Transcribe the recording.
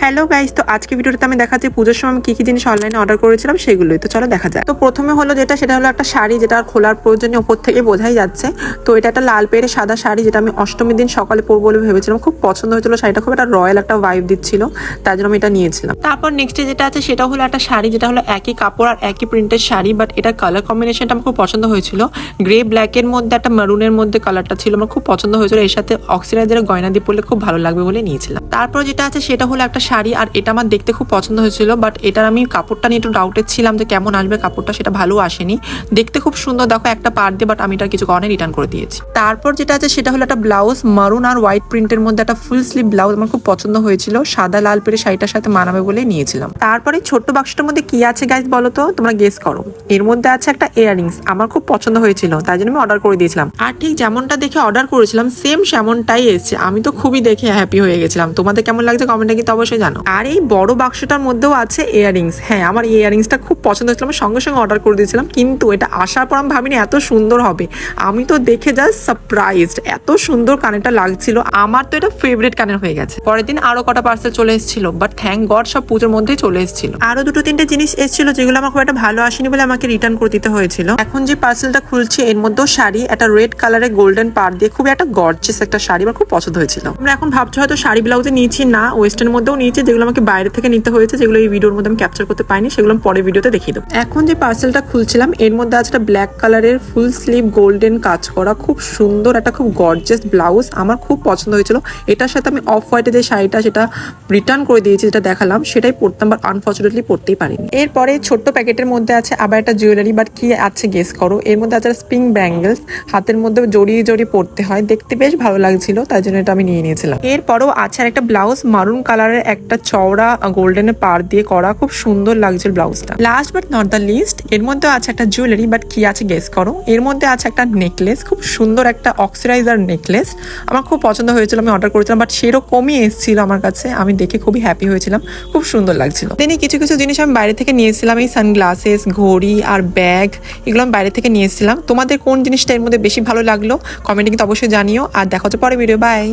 Hello guys, তো আজকে ভিডিওতে আমি দেখাচ্ছি পুজোর সময় আমি কি জিনিস অনলাইনে অর্ডার করেছিলাম সেগুলোই। তো চলো দেখা যায়। তো প্রথমে হলো সেটা হলো একটা শাড়ি, যেটা খোলার প্রয়োজনীয় উপর থেকে বোঝাই যাচ্ছে। তো এটা একটা লাল পেড়ে সাদা শাড়ি, যেটা আমি অষ্টমীর দিন সকালে পরবো বলে ভেবেছিলাম। খুব পছন্দ হয়েছিল শাড়িটা, খুব একটা রয়্যাল একটা ভাইব দিচ্ছিল, তার জন্য আমি এটা নিয়েছিলাম। তারপর নেক্সটে যেটা আছে সেটা হলো একটা শাড়ি, যেটা হলো একই কাপড় আর একই প্রিন্টের শাড়ি, বাট এটা কালার কম্বিনেশনটা আমার খুব পছন্দ হয়েছিল। গ্রে ব্ল্যাকের মধ্যে একটা মারুনের মধ্যে কালারটা ছিল, আমার খুব পছন্দ হয়েছিল। এর সাথে অক্সিডাইজারের গয়না দিয়ে পরলে খুব ভালো লাগবে বলে নিয়েছিলাম। তারপর যেটা আছে সেটা হলো একটা শাড়ি, আর এটা আমার দেখতে খুব পছন্দ হয়েছিল, বাট এটার আমি কাপড়টা নিয়ে একটু ডাউটেড ছিলাম যে কেমন আসবে কাপড়টা, সেটা ভালো আসেনি। দেখতে খুব সুন্দর, দেখো একটা পার দিয়ে, বাট আমি এটা কিছু কারণে রিটার্ন করে দিয়েছি। তারপর যেটা আছে সেটা হলো একটা ব্লাউজ, মারুন আর হোয়াইট প্রিন্টের মধ্যে একটা ফুল স্লিভ ব্লাউজ, আমার খুব পছন্দ হয়েছিল। সাদা লাল পেরে শাড়িটার সাথে মানাবে বলে নিয়েছিলাম। তারপরে ছোট্ট বাক্সটার মধ্যে কি আছে গাইস বলো তো, তোমরা গেস করো। এর মধ্যে আছে একটা ইয়াররিংস, আমার খুব পছন্দ হয়েছিল, তাই জন্য আমি অর্ডার করে দিয়েছিলাম। আর ঠিক যেমনটা দেখে অর্ডার করেছিলাম সেম সেমনটাই এসেছে। আমি তো খুবই দেখে হ্যাপি হয়ে গেছিলাম। তোমাদের কেমন লাগছে কমেন্টে কিন্তু অবশ্যই জানো। আর এই বড় বাক্সটার মধ্যেও আছে ইয়াররিংস। হ্যাঁ, আমার এই ইয়াররিংসটা খুব পছন্দ হয়েছিল, আমি সঙ্গে সঙ্গে অর্ডার করে দিয়েছিলাম। কিন্তু এটা আসার পর আমি ভাবিনি এত সুন্দর হবে। আমি তো দেখে জাস্ট সারপ্রাইজড, এত সুন্দর কানেরটা লাগছিল। আমার তো এটা ফেভারিট কানের হয়ে গেছে। পরের দিন আরো কটা পার্সেল চলে এসেছিল, বাট থ্যাংক গড সব পুজোর মধ্যেই চলে এসেছিল। আরো দুটো তিনটে জিনিস এসেছিল যেগুলো আমার খুব একটা ভালো আসেনি বলে আমাকে রিটার্ন করে দিতে হয়েছিল। এখন যে পার্সেলটা খুলছি এর মধ্যেও শাড়ি, একটা রেড কালারের গোল্ডেন পার দিয়ে খুবই একটা গর্জিয়াস একটা শাড়ি, আমার খুব পছন্দ হয়েছিল। আমরা এখন ভাবছো হয়তো শাড়ি ব্লাউজে নিয়েছি না, ওয়েস্টার্নের মধ্যেও নিয়েছি, যেগুলো আমাকে বাইরে থেকে নিতে হয়েছে, যেগুলো এই ভিডিওর মধ্যে আমি ক্যাপচার করতে পাইনি, সেগুলো আমি পরের ভিডিওতে দেখিয়ে দেবো। এখন যে পার্সেলটা খুলছিলাম এর মধ্যে আছে একটা ব্ল্যাক কালারের ফুল স্লিভ গোল্ডেন কাজ করা খুব সুন্দর একটা খুব গর্জিয়াস ব্লাউজ, আমার খুব পছন্দ হয়েছিল। এটার সাথে আমি অফ হোয়াইটের যে শাড়িটা সেটা রিটার্ন করে দিয়েছি, যেটা দেখালাম সেটাই পরতাম, বাট আনফর্চুনেটলি পরতেই পারিনি। এরপরে ছোট্ট প্যাকেটের মধ্যে আছে আবার একটা জুয়েলারি, বাট কি আছে গেস করো। এর মধ্যে আছে স্প্রিং ব্যাঙ্গেলস, হাতের মধ্যে জড়িয়ে জড়িয়ে পরতে হয়, দেখতে বেশ ভালো লাগছিল, তাই জন্য এটা আমি নিয়ে নিয়েছিলাম। এরপরও আছে আর একটা ব্লাউজ, মারুন কালারের একটা চওড়া গোল্ডেনের পার দিয়ে করা, খুব সুন্দর লাগছিল ব্লাউজটা। Last but not the least, এর মধ্যে আছে একটা জুয়েলারি, বাট কি আছে গেস করো। এর মধ্যে আছে একটা নেকলেস, খুব সুন্দর একটা অক্সিডাইজার নেকলেস, আমার খুব পছন্দ হয়েছিল, আমি অর্ডার করেছিলাম, বাট সেরকমই এসেছিল আমার কাছে। আমি দেখে খুবই হ্যাপি হয়েছিলাম, খুব সুন্দর লাগছিল। দেন কিছু কিছু জিনিস আমি বাইরে থেকে নিয়েছিলাম, এই সানগ্লাসেস, ঘড়ি আর ব্যাগ, এগুলো আমি বাইরে থেকে নিয়েছিলাম। তোমাদের কোন জিনিসটা এর মধ্যে বেশি ভালো লাগলো কমেন্টে কিন্তু অবশ্যই জানিও। আর দেখা হচ্ছে পরে ভিডিও, বাই।